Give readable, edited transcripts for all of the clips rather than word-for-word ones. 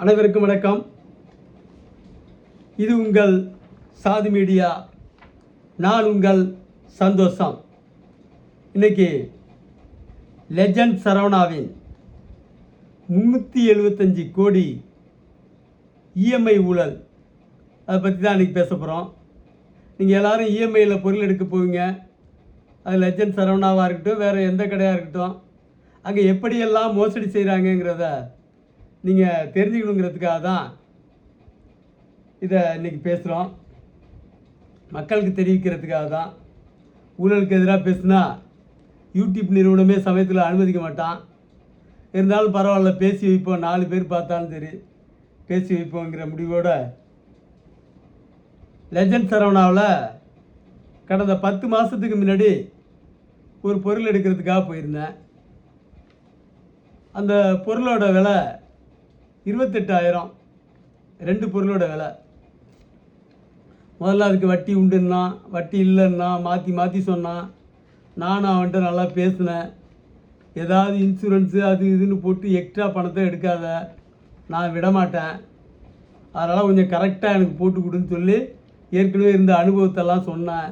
அனைவருக்கும் வணக்கம். இது உங்கள் சாதி மீடியா. நான் உங்கள் சந்தோஷம். இன்னைக்கு லெஜண்ட் சரவணாவின் 375 கோடி இஎம்ஐ ஊழல், அதை பற்றி தான் இன்றைக்கி பேச போகிறோம். நீங்கள் எல்லோரும் இஎம்ஐயில் பொருள் எடுக்க போவீங்க. அது லெஜண்ட் சரவணாவாக இருக்கட்டும், வேறு எந்த கடையாக இருக்கட்டும், அங்கே எப்படியெல்லாம் மோசடி செய்கிறாங்கங்கிறத நீங்கள் தெரிஞ்சுக்கணுங்கிறதுக்காக தான் இதை இன்றைக்கி பேசுகிறோம். மக்களுக்கு தெரிவிக்கிறதுக்காக தான். ஊழலுக்கு எதிராக பேசுனா யூடியூப் நிறுவனமே சமயத்தில் அனுமதிக்க மாட்டான். இருந்தாலும் பரவாயில்ல, பேசி வைப்போம், 4 பேர் பார்த்தாலும் சரி பேசி வைப்போங்கிற முடிவோட லெஜண்ட் சரவணாவில் கடந்த 10 மாதத்துக்கு முன்னாடி ஒரு பொருள் எடுக்கிறதுக்காக போயிருந்தேன். அந்த பொருளோட விலை 28,000. 2 பொருளோட விலை. முதல்ல அதுக்கு வட்டி உண்டுன்னா, வட்டி இல்லைன்னா மாற்றி சொன்னான். நானும் அவன்கிட்ட நல்லா பேசினேன். ஏதாவது இன்சூரன்ஸு அது இதுன்னு போட்டு எக்ஸ்ட்ரா பணத்தை எடுக்காத, நான் விடமாட்டேன், அதனால் கொஞ்சம் கரெக்டாக எனக்கு போட்டு கொடுன்னு சொல்லி ஏற்கனவே இருந்த அனுபவத்தெல்லாம் சொன்னேன்.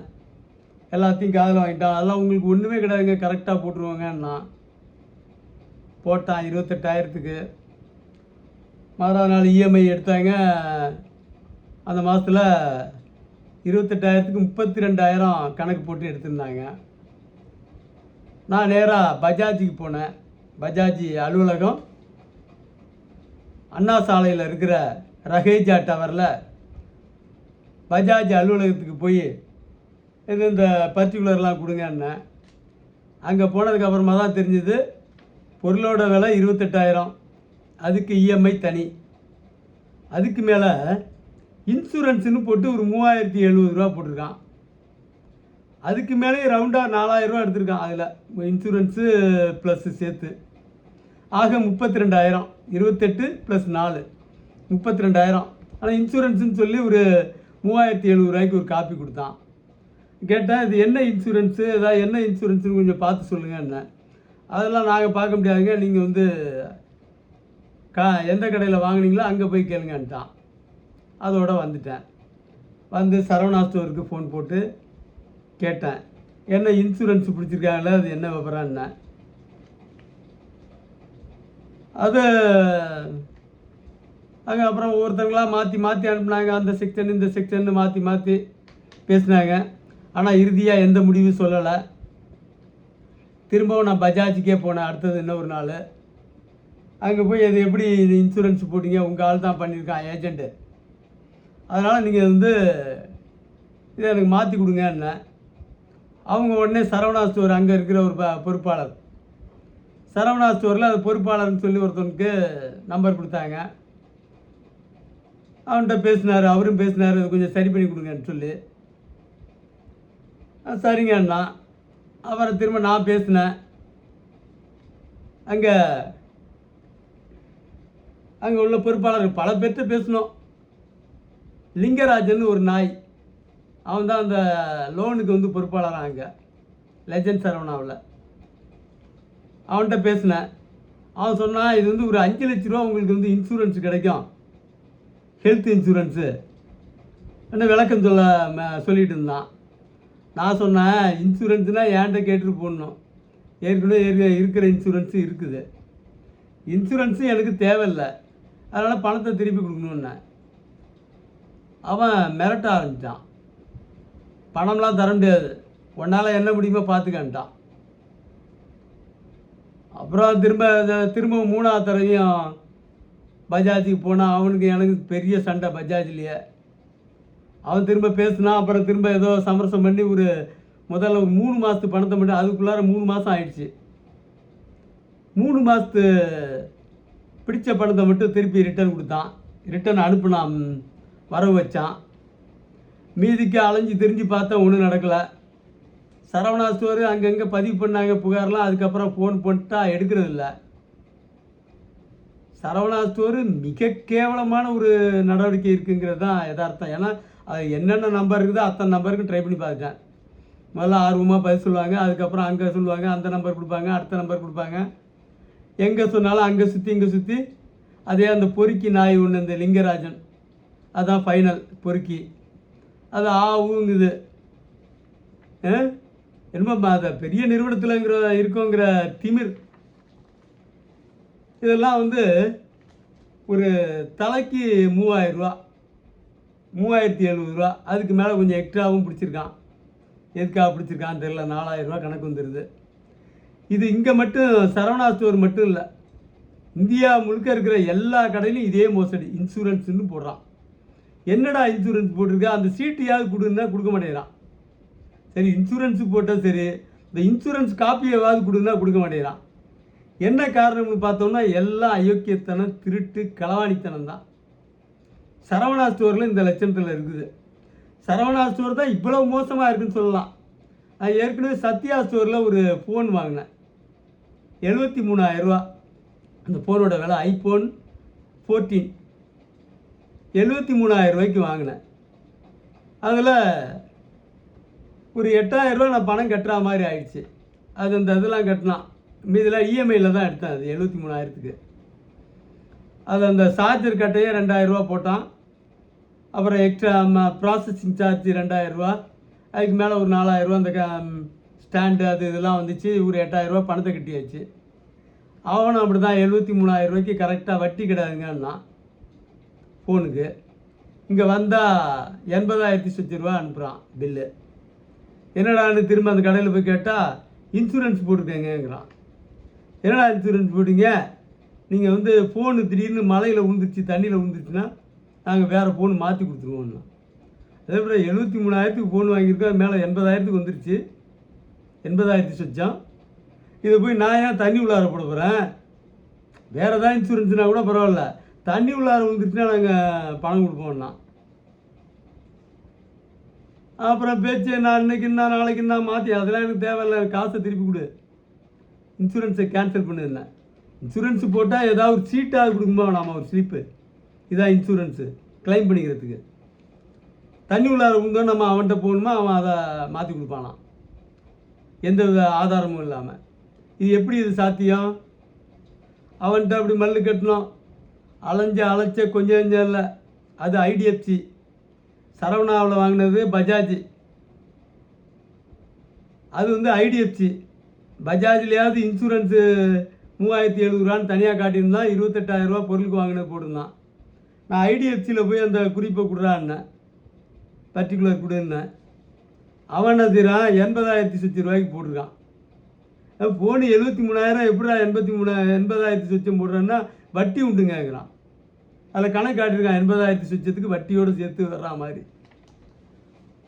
எல்லாத்தையும் காதில் வாங்கிட்டான். அதெல்லாம் உங்களுக்கு ஒன்றுமே கிடையாதுங்க, கரெக்டாக போட்டுருவாங்கன்னா போட்டான். 28,000க்கு மறுநாள் இஎம்ஐ எடுத்தாங்க. அந்த மாதத்தில் 28,000க்கு 32,000 கணக்கு போட்டு எடுத்திருந்தாங்க. நான் நேராக பஜாஜுக்கு போனேன். பஜாஜ் அலுவலகம் அண்ணா சாலையில் இருக்கிற ரஹேஜா டவரில் பஜாஜ் அலுவலகத்துக்கு போய் இது இந்த பர்டிகுலர்லாம் கொடுங்கன்னு. அங்கே போனதுக்கப்புறமா தான் தெரிஞ்சது பொருளோட விலை 28,000, அதுக்கு இஎம்ஐ தனி. அதுக்கு மேலே இன்சூரன்ஸுன்னு போட்டு ஒரு 3,070 ரூபா போட்டிருக்கான். அதுக்கு மேலே ரவுண்டாக 4,000 ரூபா எடுத்திருக்கான். அதில் இன்சூரன்ஸு ப்ளஸ்ஸு சேர்த்து ஆக 32,000. 28 + 4 32,000. ஆனால் இன்சூரன்ஸுன்னு சொல்லி ஒரு 3,070 ரூபாய்க்கு ஒரு காப்பி கொடுத்தான். கேட்டேன், இது என்ன இன்சூரன்ஸு, ஏதாவது என்ன இன்சூரன்ஸுன்னு கொஞ்சம் பார்த்து சொல்லுங்கன்னு. அதெல்லாம் நாங்கள் பார்க்க முடியாதுங்க, நீங்கள் எந்த கடையில் வாங்கினீங்களோ அங்கே போய் கேளுங்கன்ட்டான். அதோடு வந்துட்டேன். வந்து சரவணா ஸ்டோருக்கு ஃபோன் போட்டு கேட்டேன், என்ன இன்சூரன்ஸ் பிடிச்சிருக்காங்களே, அது என்ன விவரம்னு. அது அங்கே அப்புறம் ஒவ்வொருத்தங்களாம் மாற்றி அனுப்புனாங்க. அந்த செக்ஷன் இந்த செக்ஷன் மாற்றி பேசினாங்க. ஆனால் இறுதியாக எந்த முடிவும் சொல்லலை. திரும்பவும் நான் பஜாஜுக்கே போனேன். அடுத்தது இன்னொரு நாள் அங்கே போய் அது எப்படி இன்சூரன்ஸ் போட்டிங்க, உங்கள் ஆள் தான் பண்ணியிருக்கான் ஏஜெண்ட்டு, அதனால் நீங்கள் இதை எனக்கு மாற்றி கொடுங்கன்னு. அவங்க உடனே சரவணா ஸ்டோர் அங்கே இருக்கிற ஒரு பொறுப்பாளர், சரவணா ஸ்டோரில் அது பொறுப்பாளர்னு சொல்லி ஒருத்தனுக்கு நம்பர் கொடுத்தாங்க. அவன்கிட்ட பேசினார். அவரும் பேசினார், அது கொஞ்சம் சரி பண்ணி கொடுங்கன்னு சொல்லி. சரிங்கண்ணா. அப்புறம் திரும்ப நான் பேசினேன். அங்கே உள்ள பொறுப்பாளர் பல பேர்கிட்ட பேசணும். லிங்கராஜன் ஒரு நாய், அவன் தான் அந்த லோனுக்கு பொறுப்பாளராக அங்கே லெஜண்ட் சரவணாவில். அவன்கிட்ட பேசினேன். அவன் சொன்னான், இது ஒரு 5 லட்ச ரூபா உங்களுக்கு இன்சூரன்ஸ் கிடைக்கும், ஹெல்த் இன்சூரன்ஸு என்ன விளக்கம் சொல்லிகிட்டு இருந்தான். நான் சொன்னேன், இன்சூரன்ஸுனால் ஏன்ட்ட கேட்டுட்டு போடணும், ஏற்கனவே இருக்கிற இன்சூரன்ஸு இருக்குது, இன்சூரன்ஸு எனக்கு தேவையில்லை, அதனால் பணத்தை திருப்பி கொடுக்கணுன்னேன். அவன் மிரட்ட ஆரம்பித்தான். பணம்லாம் தர முடியாது, உன்னால் என்ன முடியுமோ பார்த்துக்கன்ட்டான். அப்புறம் திரும்ப 3ஆவது தடவையும் பஜாஜுக்கு போனால் அவனுக்கு எனக்கு பெரிய சண்டை பஜாஜ்லேயே. அவன் திரும்ப பேசினான். அப்புறம் திரும்ப ஏதோ சமரசம் பண்ணி முதல்ல ஒரு 3 மாதத்து பணத்தை மட்டும், அதுக்குள்ளார 3 மாதம் ஆயிடுச்சு. 3 மாதத்து பிடிச்ச பணத்தை மட்டும் திருப்பி ரிட்டர்ன் கொடுத்தான். ரிட்டர்ன் அனுப்புனான், வரவு வச்சான். மீதிக்கு அலைஞ்சு தெரிஞ்சு பார்த்தா ஒன்றும் நடக்கலை. சரவணா ஸ்டோரு அங்கங்கே பதிவு பண்ணாங்க புகார்லாம். அதுக்கப்புறம் ஃபோன் பண்ணிட்டா எடுக்கிறதில்ல. சரவணா ஸ்டோரு மிக கேவலமான ஒரு நடவடிக்கை இருக்குங்கிறது தான் யதார்த்தம். ஏன்னா அது என்னென்ன நம்பர் இருக்குதோ அத்தனை நம்பருக்கு ட்ரை பண்ணி பார்த்துட்டேன். முதல்ல ஆர்வமாக பதில் சொல்லுவாங்க, அதுக்கப்புறம் அங்கே சொல்லுவாங்க, அந்த நம்பர் கொடுப்பாங்க, அடுத்த நம்பர் கொடுப்பாங்க. எங்கே சொன்னாலும் அங்கே சுற்றி இங்கே சுற்றி அதே அந்த பொறுக்கி நாய் ஒன்று இந்த லிங்கராஜன், அதான் ஃபைனல் பொறுக்கி. அது ஊங்குது. என்னமோ அதை பெரிய நிறுவனத்தில்ங்கிற இருக்கோங்கிற திமிர். இதெல்லாம் வந்து ஒரு தலைக்கு 3000 ரூபா, 3700 ரூபா. அதுக்கு மேலே கொஞ்சம் எக்ஸ்ட்ராவும் பிடிச்சிருக்கான். எதுக்காக பிடிச்சிருக்கான்னு தெரியல. 4000 ரூபா கணக்கு வந்துடுது. இது இங்கே மட்டும் சரவணா ஸ்டோர் மட்டும் இல்லை, இந்தியா முழுக்க இருக்கிற எல்லா கடையிலும் இதே மோசடி. இன்சூரன்ஸ்னு போடுறான். என்னடா இன்சூரன்ஸ் போட்டிருக்கா, அந்த சீட்டையாவது கொடுன்னா கொடுக்க மாட்டேங்கிறான். சரி, இன்சூரன்ஸு போட்டால் சரி, இந்த இன்சூரன்ஸ் காப்பியாவது கொடுன்னா கொடுக்க மாட்டேங்கிறான். என்ன காரணம்னு பார்த்தோம்னா எல்லாம் அயோக்கியத்தனம், திருட்டு, களவாணித்தனம் தான். சரவணா ஸ்டோரில் இந்த லட்சணத்தில் இருக்குது. சரவணா ஸ்டோர் தான் இவ்வளோ மோசமாக இருக்குதுன்னு சொல்லலாம். நான் ஏற்கனவே சத்யா ஸ்டோரில் ஒரு ஃபோன் வாங்கினேன், 73,000 ரூபா. அந்த ஃபோனோட விலை iPhone 14, 73,000 ரூபாய்க்கு வாங்கினேன். அதில் ஒரு 8,000 ரூபா நான் பணம் கட்டுற மாதிரி ஆயிடுச்சு. அது அந்த இதெல்லாம் கட்டினான், மீதில் இஎம்ஐயில் தான் எடுத்தேன். அது 73,000க்கு. அது அந்த சார்ஜர் கட்டையே 2,000 ரூபா போட்டான். அப்புறம் எக்ஸ்ட்ரா ப்ராசஸிங் சார்ஜ் 2,000 ரூபா. அதுக்கு மேலே ஒரு 4,000 ரூபா அந்த ஸ்டாண்டு அது இதெல்லாம் வந்துச்சு. ஒரு 8,000 ரூபா பணத்தை கட்டியாச்சு. அவனும் அப்படி தான் 73,000 ரூபாய்க்கு கரெக்டாக வட்டி கிடையாதுங்கன்னா ஃபோனுக்கு. இங்கே வந்தால் 80,000 சொச்சு ரூபா அனுப்புகிறான் பில்லு. என்னடான்னு திரும்ப அந்த கடையில் போய் கேட்டால் இன்சூரன்ஸ் போட்டுக்கங்கிறான். என்னடா இன்சூரன்ஸ் போட்டிங்க, நீங்கள் வந்து ஃபோனு திடீர்னு மலையில் விழுந்துருச்சு, தண்ணியில் விழுந்துருச்சுன்னா நாங்கள் வேறு ஃபோனு மாற்றி கொடுத்துருவோம்னா. அதே போல் 73,000க்கு ஃபோன் வாங்கியிருக்கோம், மேலே 80,000க்கு வந்துருச்சு. 80,000 சொச்சம். இதை போய் நான் ஏன் தண்ணி உள்ளார போட போகிறேன்? வேறு ஏதாவது இன்சூரன்ஸ்னா கூட பரவாயில்ல, தண்ணி உள்ளார விழுந்துருச்சுன்னா நாங்கள் பணம் கொடுப்போம்னா. அப்புறம் பேச்சு நான் இன்றைக்கின்னா நாளைக்குன்னா மாற்றி, அதெல்லாம் எனக்கு தேவையில்லை, காசை திருப்பி கொடு, இன்சூரன்ஸை கேன்சல் பண்ணிருந்தேன். இன்சூரன்ஸு போட்டால் ஏதாவது ஒரு சீட்டாக கொடுக்குமா நாம், ஒரு ஸ்லிப்பு, இதான் இன்சூரன்ஸு கிளைம் பண்ணிக்கிறதுக்கு. தண்ணி உள்ளார விழுந்தோம் நம்ம அவன்கிட்ட போகணுமா, அவன் அதை மாற்றி கொடுப்பானான் எந்த வித ஆதாரமும் இல்லாமல். இது எப்படி இது சாத்தியம்? அவன்கிட்ட அப்படி மல்லு கட்டணும், அலைச்ச கொஞ்சம் இல்லை. அது ஐடிஎஃப்சி. சரவணாவில் வாங்கினது பஜாஜ், அது வந்து ஐடிஎஃப்சி. பஜாஜ்லேயாவது இன்சூரன்ஸு 3,700 ரூபான்னு தனியாக காட்டியிருந்தான். 28,000 ரூபா பொருளுக்கு வாங்கினது போட்டிருந்தான். நான் ஐடிஎஃப்சியில் போய் அந்த குறிப்பை கொடுறான்னேன், பர்டிகுலர் கொடுன்னேன். அவன் அதிரான் 80,000 சொச்சு ரூபாய்க்கு போட்டிருக்கான். ஃபோனு 73,000 எப்படா 80,000 சொச்சம் போடுறேன்னா வட்டி உண்டுங்கிறான். அதில் கணக்கு காட்டியிருக்கான் 80,000 சொச்சத்துக்கு வட்டியோடு சேர்த்து வர்ற மாதிரி.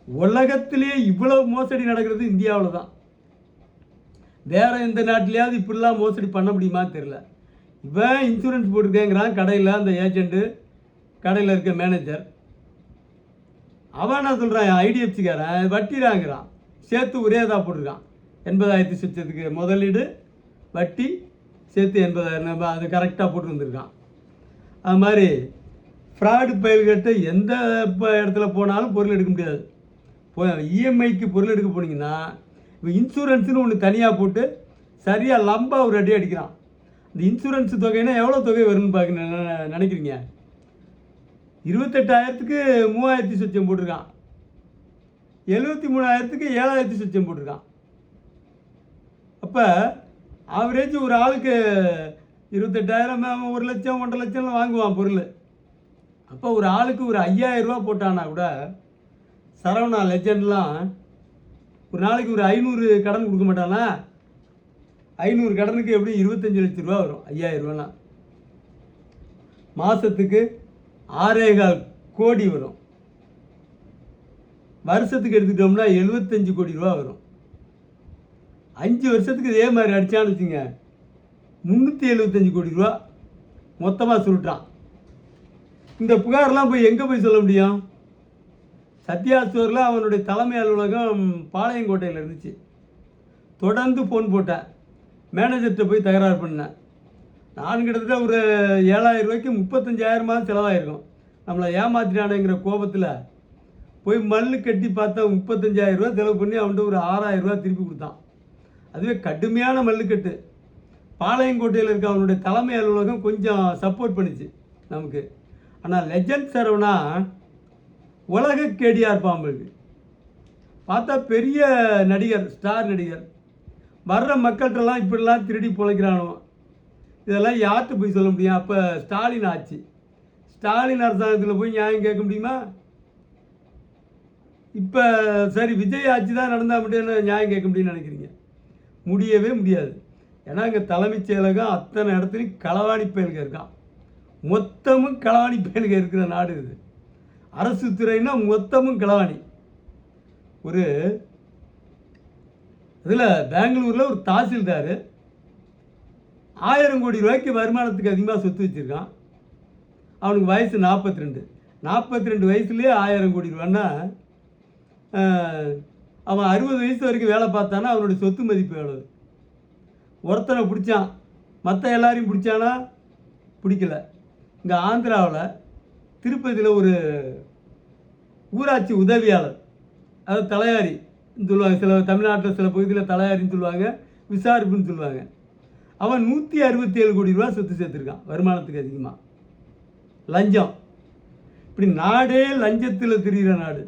உலகத்திலேயே இவ்வளோ மோசடி நடக்கிறது இந்தியாவில் தான். வேறு எந்த நாட்டிலையாவது இப்படிலாம் மோசடி பண்ண முடியுமா தெரியல. இவன் இன்சூரன்ஸ் போட்டிருக்கேங்கிறான் கடையில், அந்த ஏஜெண்ட்டு, கடையில் இருக்க மேனேஜர். அவன் என்ன சொல்கிறான், ஐடிஎஃப்சிக்காரன் வட்டிடாங்கிறான், சேர்த்து ஒரே இதாக போட்டிருக்கான். 80,000 சொச்சத்துக்கு முதலீடு, வட்டி சேர்த்து 80,000 அது கரெக்டாக போட்டு வந்திருக்கான். அது மாதிரி ஃப்ராடு பயல்கிட்ட எந்த இடத்துல போனாலும் பொருள் எடுக்க முடியாது. இஎம்ஐக்கு பொருள் எடுக்க போனீங்கன்னா இப்போ இன்சூரன்ஸுன்னு ஒன்று தனியாக போட்டு சரியாக லம்பாக ஒரு அடி அடிக்கிறான். இந்த இன்சூரன்ஸ் தொகைன்னா எவ்வளோ தொகை வரும்னு பார்க்க நினைக்கிறீங்க? 28,000க்கு 3,000 சொச்சம் போட்டிருக்கான், 73,000க்கு 7,000 சொச்சம் போட்டிருக்கான். அப்போ ஆவரேஜ் ஒரு ஆளுக்கு 28,000 1 லட்சம் 1.5 லட்சம்லாம் வாங்குவான் பொருள். அப்போ ஒரு ஆளுக்கு ஒரு 5,000 ரூபா போட்டானா கூட, சரவணா லெஜெண்ட்லாம் ஒரு நாளைக்கு ஒரு 500 கடன் கொடுக்க மாட்டானா? 500 கடனுக்கு எப்படி 25 லட்ச ரூபா வரும்? 5,000 ரூபானா மாதத்துக்கு 6,4 கோடி வரும். வருஷத்துக்கு எடுத்துக்கிட்டோம்னா 75 கோடி ரூபா வரும். 5 வருஷத்துக்கு இதே மாதிரி அடித்தான்னு வச்சுங்க, 375 கோடி ரூபா மொத்தமாக சுருட்டான். இந்த புகாரெலாம் போய் எங்கே போய் சொல்ல முடியும்? சத்யா ஸ்டோரில் அவனுடைய தலைமை அலுவலகம் பாளையங்கோட்டையில் இருந்துச்சு. தொடர்ந்து ஃபோன் போட்டேன், மேனேஜர்கிட்ட போய் தகராறு பண்ணேன். நான் கிட்டத்தட்ட ஒரு 7,000 ரூபாய்க்கு 35,000 செலவாயிருக்கும். நம்மளை ஏமாத்திட்டானுங்கிற கோபத்தில் போய் மல்லு கட்டி பார்த்தா 35,000 ரூபா செலவு பண்ணி அவன்கிட்ட ஒரு 6,000 ரூபா திருப்பி கொடுத்தான். அதுவே கடுமையான மல்லுக்கட்டு. பாளையங்கோட்டையில் இருக்க அவனுடைய தலைமை அலுவலகம் கொஞ்சம் சப்போர்ட் பண்ணுச்சு நமக்கு. ஆனால் லெஜண்ட் சரவணா உலக கேடிஆர் பாம்புக்கு பார்த்தா பெரிய நடிகர், ஸ்டார் நடிகர். வர்ற மக்கள்கிட்டலாம் இப்படிலாம் திருடி பிழைக்கிறானோ, இதெல்லாம் யார்கிட்ட போய் சொல்ல முடியும்? அப்போ ஸ்டாலின் ஆட்சி, ஸ்டாலின் அரசாங்கத்தில் போய் நியாயம் கேட்க முடியுமா? இப்போ சரி விஜய் ஆட்சி தான் நடந்தால் மட்டும் நியாயம் கேட்க முடியும்னு நினைக்கிறீங்க? முடியவே முடியாது. ஏன்னா இங்கே தலைமைச் செயலகம் அத்தனை இடத்துலையும் களவாணி பயல்க இருக்கான். மொத்தமும் களவாணி பயல்க இருக்கிற நாடு இது. அரசு துறைன்னா மொத்தமும் களவாணி. ஒரு இதில் பெங்களூரில் ஒரு தாசில்தார் 1000 கோடி ரூபாய்க்கு வருமானத்துக்கு அதிகமாக சொத்து வச்சுருக்கான். அவனுக்கு வயசு 42 வயசுலேயே 1000 கோடி ரூபான்னா அவன் 60 வயசு வரைக்கும் வேலை பார்த்தானா அவனுடைய சொத்து மதிப்பு எவ்வளவு? ஒருத்தனை பிடிச்சான், மற்ற எல்லாரையும் பிடிச்சானா? பிடிக்கல. இங்கே ஆந்திராவில் திருப்பதியில் ஒரு ஊராட்சி உதவியாளர், அதாவது தலையாரின்னு சொல்லுவாங்க, சில தமிழ்நாட்டில் சில பகுதியில் தலையாரின்னு சொல்லுவாங்க, விசாரிப்புன்னு சொல்லுவாங்க. அவன் 167 கோடி ரூபா சொத்து சேர்த்துருக்கான் வருமானத்துக்கு அதிகமாக. லஞ்சம். இப்படி நாடே லஞ்சத்தில் திரிகிற நாடு.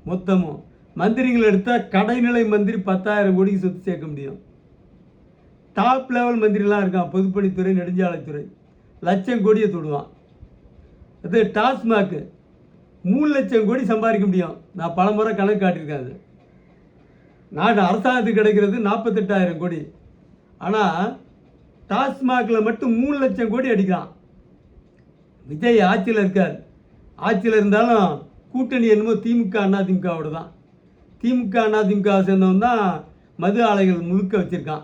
மொத்தமும் மந்திரிகள் எடுத்தால் கடைநிலை மந்திரி 10,000 கோடிக்கு சொத்து சேர்க்க முடியும். டாப் லெவல் மந்திரிலாம் இருக்கான், பொதுப்பணித்துறை, நெடுஞ்சாலைத்துறை, லட்சம் கோடியை தொடுவான். அது டாஸ்மாக்கு 3 லட்சம் கோடி சம்பாதிக்க முடியும். நான் பல முறை கணக்கு காட்டியிருக்கேன். அது நாடு அரசாங்கத்துக்கு கிடைக்கிறது 48,000 கோடி. ஆனால் டாஸ்மாகில் மட்டும் 3 லட்சம் கோடி அடிக்கிறான். விஜய் ஆட்சியில் இருக்கார். ஆட்சியில் இருந்தாலும் கூட்டணி என்னமோ திமுக அதிமுகவோட தான். திமுக அதிமுக சேர்ந்தவன் தான் மது ஆலைகள் முழுக்க வச்சுருக்கான்,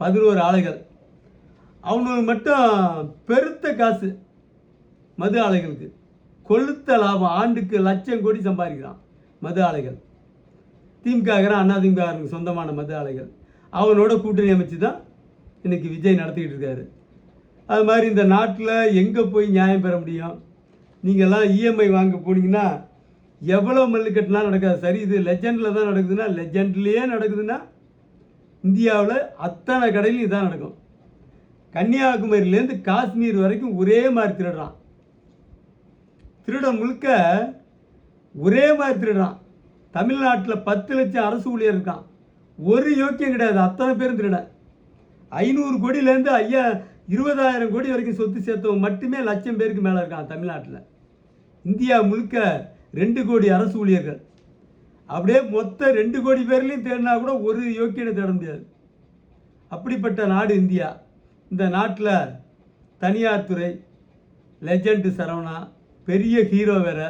11 ஆலைகள். அவனுக்கு மட்டும் பெருத்த காசு மது ஆலைகளுக்கு, கொளுத்த லாபம். ஆண்டுக்கு லட்சம் கோடி சம்பாதிக்கிறான் மது ஆலைகள். திமுகங்கிறான், அதிமுகருக்கு சொந்தமான மது ஆலைகள். அவனோட கூட்டணி அமைச்சு தான் இன்றைக்கி விஜய் நடத்திக்கிட்டு இருக்காரு. அது மாதிரி இந்த நாட்டில் எங்கே போய் நியாயம் பெற முடியும்? நீங்கள்லாம் இஎம்ஐ வாங்க போனீங்கன்னா எவ்வளோ மல்லு கட்டினா நடக்காது. சரி, இது லெஜண்டில் தான் நடக்குதுன்னா, லெஜண்ட்லேயே நடக்குதுன்னா இந்தியாவில் அத்தனை கடையிலும் இதான் நடக்கும். கன்னியாகுமரியிலேருந்து காஷ்மீர் வரைக்கும் ஒரே மாதிரி திருடுறான். திருடம் முழுக்க ஒரே மாதிரி திருடுறான். தமிழ்நாட்டில் 10 லட்சம் அரசு ஊழியர் இருக்கான், ஒரு யோக்கியம் கிடையாது, அத்தனை பேரும் திருட. 500 கோடியிலேருந்து 20,000 கோடி வரைக்கும் சொத்து சேர்த்தவங்க மட்டுமே லட்சம் பேருக்கு மேலே இருக்கான் தமிழ்நாட்டில். இந்தியா முழுக்க 2 கோடி அரசு ஊழியர்கள். அப்படியே மொத்தம் 2 கோடி பேர்லையும் தேடினா கூட ஒரு யோக்கியனை தேட முடியாது. அப்படிப்பட்ட நாடு இந்தியா. இந்த நாட்டில் தனியார் துறை, லெஜண்ட் சரவணா பெரிய ஹீரோ வேறு.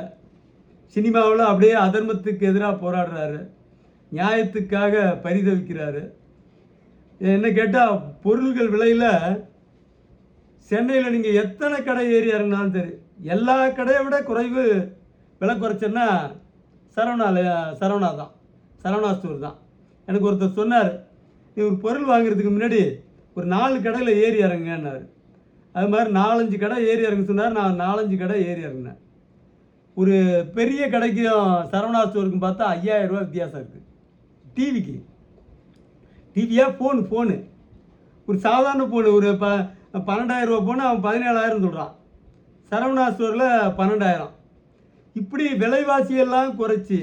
சினிமாவில் அப்படியே அதர்மத்துக்கு எதிராக போராடுறாரு, நியாயத்துக்காக பரிதவிக்கிறாரு. என்ன கேட்டால் பொருள்கள் விலையில் சென்னையில் நீங்கள் எத்தனை கடை ஏறி இறங்கினாலும் சரி, எல்லா கடையை விட குறைவு விலை குறைச்சேன்னா சரவணா தான், சரவணா ஸ்டோர் தான். எனக்கு ஒருத்தர் சொன்னார், நீ ஒரு பொருள் வாங்குறதுக்கு முன்னாடி ஒரு 4 கடையில் ஏறி இறங்குங்கன்னாரு. அது மாதிரி 4-5 கடை ஏறி இறங்க சொன்னார். நான் 4-5 கடை ஏறி இறங்கினேன். ஒரு பெரிய கடைக்கும் சரவணா ஸ்டோருக்கும் பார்த்தா 5,000 ரூபா வித்தியாசம் இருக்குது. டிவியா ஃபோனு ஒரு சாதாரண ஃபோனு ஒரு 12,000 ரூபா ஃபோனு அவன் 17,000 சொல்கிறான். சரவணா ஸ்டோரில் 12,000. இப்படி விலைவாசியெல்லாம் குறைச்சி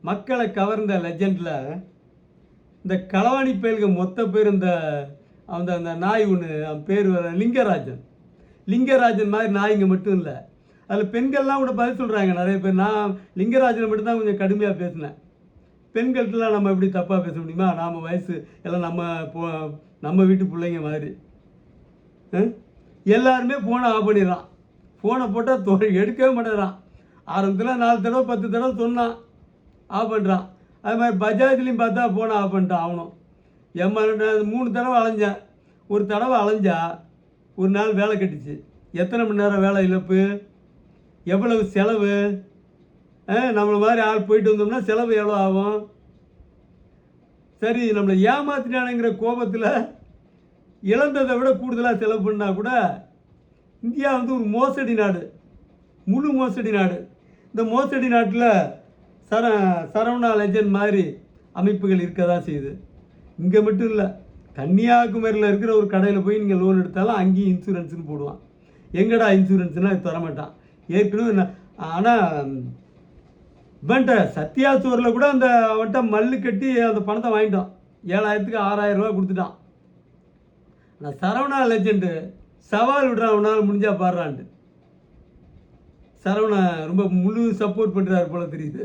மக்களை கவர்ந்த லெஜண்டில் இந்த களவாணி பயல்க மொத்த பேர் அந்த அந்த நாய் ஒன்று, அவன் பேர் லிங்கராஜன் மாதிரி நாய்ங்க மட்டும் இல்லை, அதில் பெண்கள்லாம் கூட பதில் சொல்கிறாங்க நிறைய பேர். நான் லிங்கராஜனை மட்டும்தான் கொஞ்சம் கடுமையாக பேசினேன். பெண்கள்கிட்டலாம் நம்ம எப்படி தப்பாக பேச முடியுமா? நாம் வயசு எல்லாம் நம்ம வீட்டு பிள்ளைங்க மாதிரி. எல்லாருமே ஃபோனை ஆஃப் பண்ணிடுறான். ஃபோனை போட்டால் எடுக்கவே மாட்டேறான். ஆரம்பத்தில் 4 தடவை 10 தடவை சொன்னான், ஆஃப் பண்ணுறான். அது மாதிரி பஜாஜ்லேயும் பார்த்தா ஃபோனை ஆஃப் பண்ணிட்டான் அவனும். 3 தடவை அலைஞ்சேன். ஒரு தடவை அலைஞ்சா ஒரு நாள் வேலை கட்டுச்சு. எத்தனை மணி நேரம் வேலை இழப்பு, எவ்வளவு செலவு. நம்மளை மாதிரி ஆள் போயிட்டு வந்தோம்னா செலவு எவ்வளோ ஆகும்? சரி, நம்மளை ஏமாத்தினானுங்கிற கோபத்தில் இழந்ததை விட கூடுதலாக செலவு பண்ணால் கூட இந்தியா ஒரு மோசடி நாடு, முழு மோசடி நாடு. இந்த மோசடி நாட்டில் சரவணா லெஜண்ட் மாதிரி அமைப்புகள் இருக்க தான் செய்யுது. இங்கே மட்டும் இல்லை, கன்னியாகுமரியில் இருக்கிற ஒரு கடையில் போய் நீங்கள் லோன் எடுத்தாலும் அங்கேயும் இன்சூரன்ஸுன்னு போடுவான். எங்கடா இன்சூரன்ஸ்னால் தரமாட்டான் ஏற்கனவே. ஆனால் இவன்ட்ட சத்யா ஸ்டோரில் கூட அந்த அவன்கிட்ட மல்லு கட்டி அந்த பணத்தை வாங்கிட்டோம். 7,000க்கு 6,000 ரூபா கொடுத்துட்டான். ஆனால் சரவணா லெஜெண்டு சவால் விடுறான், அவனால் முடிஞ்சா பாடுறான்ட்டு. சரவணா ரொம்ப முழு சப்போர்ட் பண்ணுறாரு போல தெரியுது.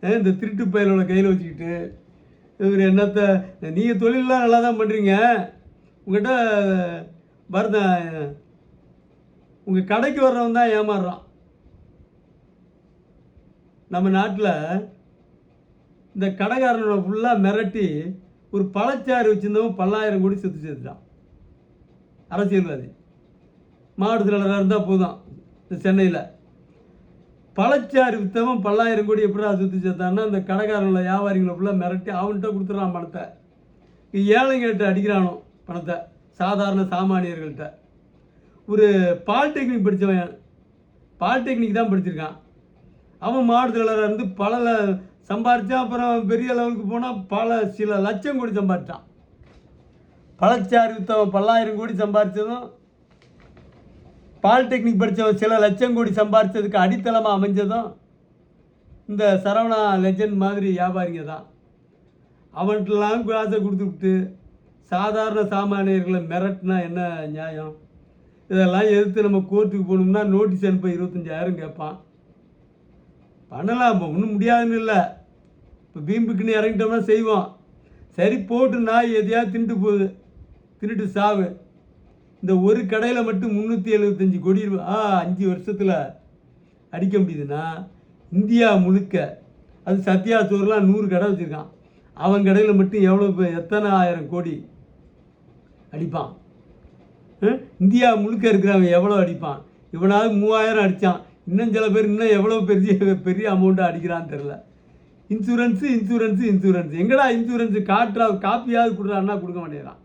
இந்த திருட்டு பயலோட கையில் வச்சுக்கிட்டு இவர் என்னத்தை, நீங்கள் தொழிலெலாம் நல்லா தான் பண்ணுறீங்க, உங்கள்கிட்ட வரத உங்கள் கடைக்கு வர்றவன் தான் ஏமாறுறான். நம்ம நாட்டில் இந்த கடைக்காரனோட ஃபுல்லாக மிரட்டி ஒரு பழச்சாறு வச்சுருந்தவன் 10,000 கோடி சொத்து சேர்த்துட்டான். அரசியல்வாதி மாவட்ட செயலாளராக இருந்தால் போதும். இந்த சென்னையில் பழச்சாறு விற்றவன் 10,000 கோடி எப்படா சொத்து சேர்த்தான்னா அந்த கடைக்காரங்கள வியாபாரிகளை ஃபுல்லாக மிரட்டி அவன்கிட்ட கொடுத்துட்றான் பணத்தை. ஏழைங்கள்கிட்ட அடிக்கிறானோ பணத்தை, சாதாரண சாமானியர்கள்ட்ட. ஒரு பாலிடெக்னிக் படித்தவன், பாலிடெக்னிக் தான் படிச்சிருக்கான், அவன் மாவட்ட செயலாளராக இருந்து பல சம்பாரித்தான். அப்புறம் பெரிய லெவலுக்கு போனால் சில லட்சம் கோடி சம்பாரித்தான். பழச்சாறு விற்றவன் 10,000 கோடி சம்பாரித்ததும், பாலிடெக்னிக் படித்தவன் சில லட்சம் கோடி சம்பாரித்ததுக்கு அடித்தளமாக அமைஞ்சதும் இந்த சரவணா லெஜண்ட் மாதிரி வியாபாரிங்க தான். அவன்கிட்டலாம் காசை கொடுத்துவிட்டு சாதாரண சாமானியர்களை மிரட்டினா என்ன நியாயம்? இதெல்லாம் எதிர்த்து நம்ம கோர்ட்டுக்கு போகணும்னா நோட்டீஸ் அனுப்ப 25,000 கேட்பான். பண்ணலாம், இப்போ ஒன்றும் முடியாதுன்னு இல்லை. இப்போ வீம்புக்குன்னு இறங்கிட்டோம்னா செய்வோம். சரி போட்டு நாய் எதையாவது தின்ட்டு போகுது, தின்னுட்டு சாவு. இந்த ஒரு கடையில் மட்டும் 375 கோடி 5 வருஷத்தில் அடிக்க முடியுதுன்னா இந்தியா முழுக்க, அது சத்யா ஸ்டோர்லாம் 100 கடை வச்சுருக்கான், அவன் கடையில் மட்டும் எத்தனை 1000 கோடி அடிப்பான்? இந்தியா முழுக்க இருக்கிறவன் எவ்வளோ அடிப்பான்? இவனாவது 3,000 அடித்தான், இன்னும் சில பேர் இன்னும் எவ்வளோ பெரிய அமௌண்ட்டாக அடிக்கிறான்னு தெரில. இன்சூரன்ஸு எங்கடா இன்சூரன்ஸு காட்டுறா, காப்பியாவது கொடுறான்னா கொடுக்க மாட்டேங்கிறான்.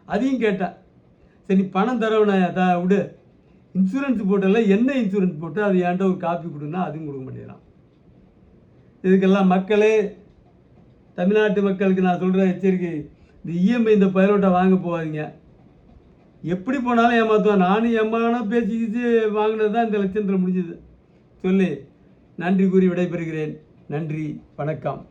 அதையும் கேட்டேன், சரி நீ பணம் தரவன விடு, இன்சூரன்ஸ் போட்டல என்ன இன்சூரன்ஸ் போட்டு அது ஏன்ட்ட ஒரு காப்பி கொடுன்னா அதுவும் கொடுக்க மாட்டேங்கிறான். இதுக்கெல்லாம் மக்களே, தமிழ்நாட்டு மக்களுக்கு நான் சொல்கிற எச்சரிக்கை, இந்த இஎம்ஐ இந்த பைலோட்டை வாங்க போகாதீங்க. எப்படி போனாலும் ஏமாற்றுவான். நானும் ஏமானா பேசிக்கிச்சு வாங்கினது தான் இந்த லட்சத்தில் முடிஞ்சுது சொல்லி நன்றி கூறி விடைபெறுகிறேன். நன்றி, வணக்கம்.